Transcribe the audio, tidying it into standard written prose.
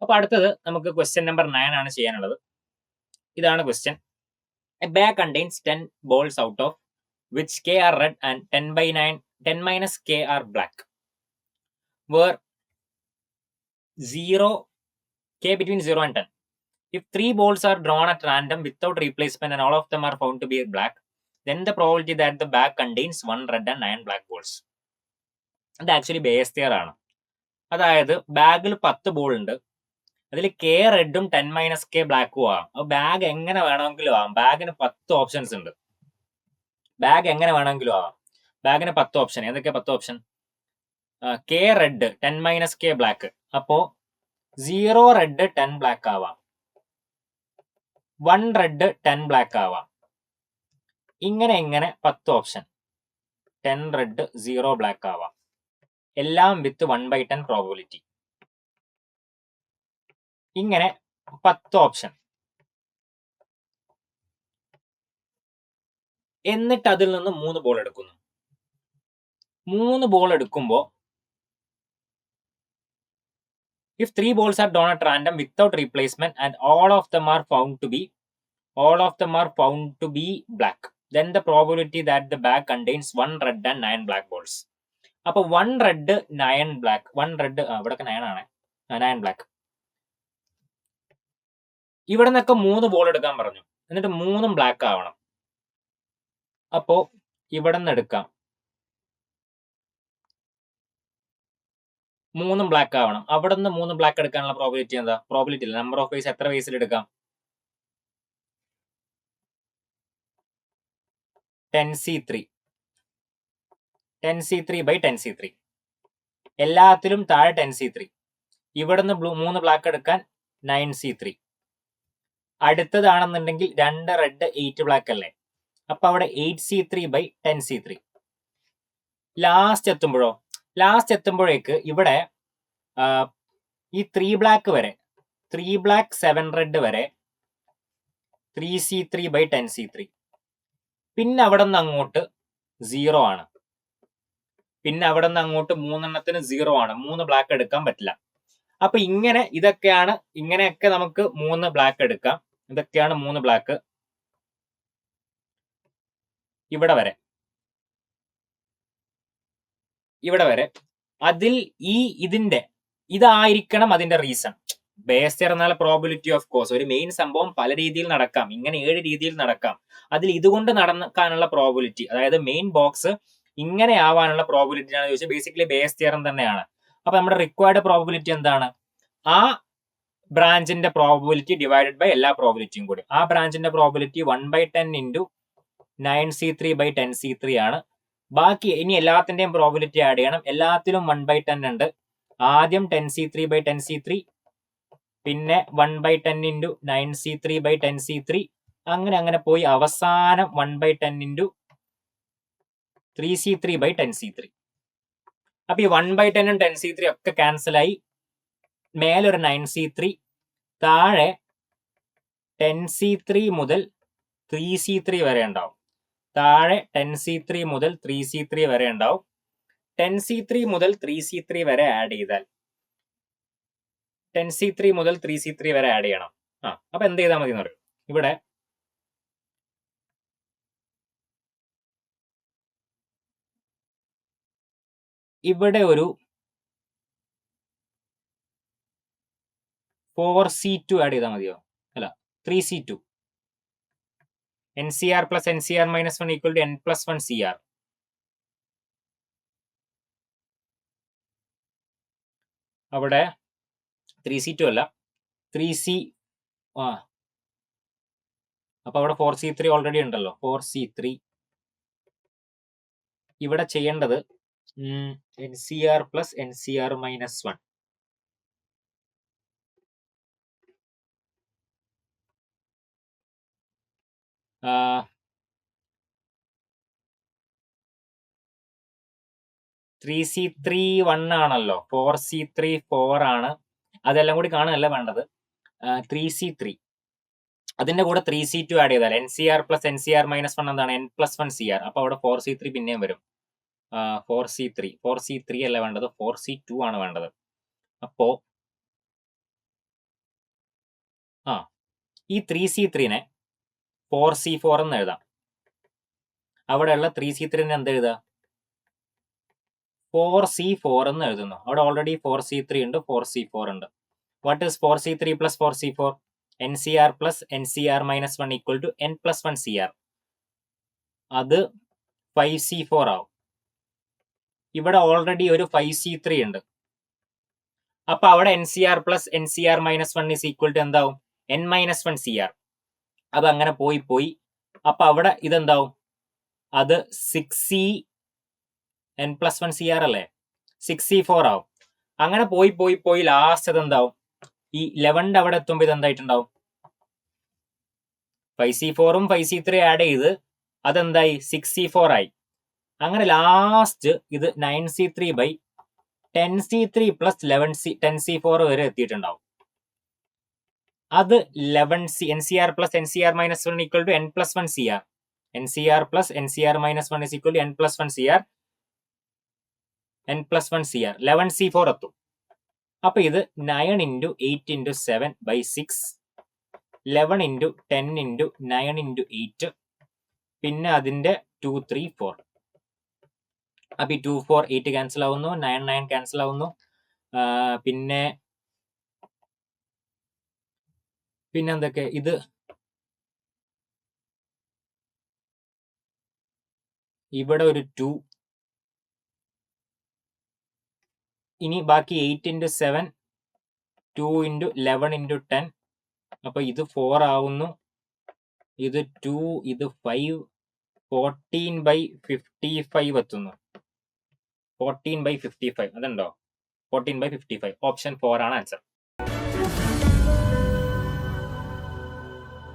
അപ്പോൾ അടുത്തത് നമുക്ക് ക്വസ്റ്റ്യൻ നമ്പർ 9 ആണ് ചെയ്യാനുള്ളത്. ഇതാണ് question. A bag contains 10 balls out of which k are red and 10 minus k are black, where 0 k between 0 and 10. If 3 balls are drawn at random without replacement and all of them are found to be black, then the probability that the bag contains 1 red and 9 black balls. അത് actually base തിയർ ആണ്. അതായത് ബാഗിൽ 10 ball ഉണ്ട്, അതിൽ K റെഡും 10 minus K ബ്ലാക്കും ആവാം. അപ്പൊ ബാഗ് എങ്ങനെ വേണമെങ്കിലും ആവാം. ബാഗിന് 10 ഓപ്ഷൻസ് ഉണ്ട്. ബാഗ് എങ്ങനെ വേണമെങ്കിലും ആവാം. ബാഗിന് 10 ഓപ്ഷൻ. എന്തൊക്കെ 10 option? K red 10 minus K black. അപ്പോ 0 റെഡ് 10 ബ്ലാക്ക് ആവാം, 1 റെഡ് 10 ബ്ലാക്ക് ആവാം. ഇങ്ങനെ 10 ഓപ്ഷൻ. 10 റെഡ് 0 ബ്ലാക്ക് ആവാം. എല്ലാം വിത്ത് 1/10 പ്രോബിലിറ്റി. ഇങ്ങനെ 10 ഓപ്ഷൻ. എന്നിട്ട് അതിൽ നിന്ന് 3 ബോൾ എടുക്കുന്നു. 3 ബോൾ എടുക്കുമ്പോൾ if 3 balls are drawn at random without replacement and all of them are found to be black, then the probability that the bag contains 1 red and 9 black balls. അപ്പോൾ 1 red 9 black, 1 red ഇവിടെയൊക്കെ 9 ആണ്, 9 black. ഇവിടെ നിന്നൊക്കെ 3 ball എടുക്കാൻ പറഞ്ഞു, എന്നിട്ട് 3 black ആവണം. അപ്പോ ഇവിടെ നിന്ന് എടുക്കാം, 3 ബ്ലാക്ക് ആവണം. അവിടെ നിന്ന് 3 ബ്ലാക്ക് എടുക്കാനുള്ള പ്രോബിലിറ്റി എന്താ? പ്രോബിലിറ്റി ഇല്ല, നമ്പർ ഓഫ് വേസ് എത്ര വേസിൽ എടുക്കാം? 10c3 by 10c3. എല്ലാത്തിലും താഴെ 10c3. ഇവിടുന്ന് 3 ബ്ലാക്ക് എടുക്കാൻ 9c3. അടുത്തതാണെന്നുണ്ടെങ്കിൽ 2 റെഡ് 8 ബ്ലാക്ക് അല്ലേ, അപ്പൊ അവിടെ 8c3 by 10c3. ലാസ്റ്റ് എത്തുമ്പോഴേക്ക് ഇവിടെ ഈ 3 ബ്ലാക്ക് വരെ, 3 ബ്ലാക്ക് 7 റെഡ് വരെ 3c3 by 10c3. പിന്നെ അവിടെ നിന്ന് അങ്ങോട്ട് 0 ആണ്. പിന്നെ അവിടെ നിന്ന് അങ്ങോട്ട് 3 0 ആണ്. 3 ബ്ലാക്ക് എടുക്കാൻ പറ്റില്ല. അപ്പൊ ഇങ്ങനെയൊക്കെ നമുക്ക് 3 ബ്ലാക്ക് എടുക്കാം. ഇതൊക്കെയാണ് 3 ബ്ലാക്ക്. ഇവിടെ വരെ അതിൽ ഇതായിരിക്കണം അതിന്റെ റീസൺ. ബേസ് തിയറി എന്നാൽ പ്രോബിലിറ്റി ഓഫ് കോഴ്സ്. ഒരു മെയിൻ സംഭവം പല രീതിയിൽ നടക്കാം, ഇങ്ങനെ 7 രീതിയിൽ നടക്കാം. അതിൽ ഇതുകൊണ്ട് നടക്കാനുള്ള പ്രോബിലിറ്റി, അതായത് മെയിൻ ബോക്സ് ഇങ്ങനെ ആവാനുള്ള പ്രോബിലിറ്റി ആണ് ചോദിച്ചാൽ ബേസിക്കലി ബേസ് തിയറം തന്നെയാണ്. അപ്പൊ നമ്മുടെ റിക്വയർഡ് പ്രോബിലിറ്റി എന്താണ്? ആ ബ്രാഞ്ചിന്റെ പ്രോബിലിറ്റി ഡിവൈഡഡ് ബൈ എല്ലാ പ്രോബിലിറ്റിയും കൂടി. ആ ബ്രാഞ്ചിന്റെ probability 1/10 into 9c3 by 10c3 ആണ്. ബാക്കി ഇനി എല്ലാത്തിന്റെയും പ്രോബിലിറ്റി ആഡ് ചെയ്യണം. എല്ലാത്തിലും 1/10 ഉണ്ട്. ആദ്യം 10c3 by 10c3, പിന്നെ 1/10 into 9c3 by 10c3, അങ്ങനെ പോയി അവസാനം 1/10 into 3c3 by 10c3. അപ്പൊ ഈ 1/10 ഉം 10c3 ഒക്കെ ക്യാൻസൽ ആയി. മേലൊരു 9c3, താഴെ 10c3 മുതൽ 3c3 വരെ ഉണ്ടാവും. താഴെ 10c3 മുതൽ 3c3 വരെ ഉണ്ടാവും. 10c3 മുതൽ 3c3 വരെ ആഡ് ചെയ്താൽ 10c3 മുതൽ 3c3 വരെ ആഡ് ചെയ്യണം. അപ്പൊ എന്ത് ചെയ്താൽ മതി എന്ന് പറയും. ഇവിടെ ഒരു 4c2 ആഡ് ചെയ്താൽ മതിയോ? അല്ല, 3c2. NCR plus NCR minus 1 equal to N plus 1 CR. അവിടെ 3c2 അല്ല, 3c. അപ്പൊ അവിടെ 4c3 ഓൾറെഡി ഉണ്ടല്ലോ, 4c3. ഇവിടെ ചെയ്യേണ്ടത് NCR plus NCR minus 1. (3c3 1 ആണല്ലോ, 4c3 4 ആണ്. അതെല്ലാം കൂടി കാണുകയല്ല വേണ്ടത്. 3c3 അതിന്റെ കൂടെ 3c2 ആഡ് ചെയ്താൽ NCR plus NCR minus 1 എന്താണ്? N plus 1 CR. അപ്പൊ അവിടെ 4c3 പിന്നെയും വരും. 4c3 അല്ല വേണ്ടത്, 4c2 ആണ് വേണ്ടത്. അപ്പോ ഈ 3C3നെ 4C4 എന്ന് എഴുതാം. അവിടെയുള്ള 3C3നെ എന്ത് എഴുതുക? 4C4 എന്ന് എഴുതുന്നു. അവിടെ ഓൾറെഡി 4C3 ഉണ്ട്, 4C4 ഉണ്ട്. What is 4C3 plus 4C4? NCR plus NCR minus 1 equal to N plus 1 CR. അത് 5C4 ആവും. ഇവിടെ ഓൾറെഡി ഒരു 5C3 ഉണ്ട്. അപ്പൊ അവിടെ NCR plus NCR minus 1 is equal to എന്താവും? N minus 1 CR. അത് അങ്ങനെ പോയി. അപ്പൊ അവിടെ ഇതെന്താവും? അത് 6C N പ്ലസ് 1 CR അല്ലേ? 6C4 ആവും. അങ്ങനെ പോയി ലാസ്റ്റ് അതെന്താവും? ഈ 11ന്റെ അവിടെ എത്തുമ്പോൾ ഇതെന്തായിട്ടുണ്ടാവും? 5C4ഉം 5C3 ആഡ് ചെയ്ത് അതെന്തായി? 6C4 ആയി. അങ്ങനെ ലാസ്റ്റ് ഇത് 9C3 by 10C3 plus 10C4 വരെ എത്തിയിട്ടുണ്ടാവും. അത് 11C NCR plus NCR minus 1 equal to N plus 1 CR. NCR plus NCR minus 1 is equal to N plus 1 CR. N plus 1 CR 11C4 എത്തും. അപ്പൊ ഇത് 9 into 8 into 7 by 6, 11 into 10 into 9 into 8, പിന്നെ അതിന്റെ 2, 3, 4. അപ്പൊ ഈ 2, 4, 8 cancel ആവുന്നു, 9, 9 cancel ആവുന്നു. പിന്നെ എന്തൊക്കെ? ഇത് ഇവിടെ ഒരു 2. ഇനി ബാക്കി 8 into 7, 2 into 11 into 10. അപ്പൊ ഇത് 4 ആവുന്നു, ഇത് 2, ഇത് 5, 14/55 എത്തുന്നു. 14/55 അതുണ്ടോ? 14/55. ഓപ്ഷൻ 4 ആണ് ആൻസർ.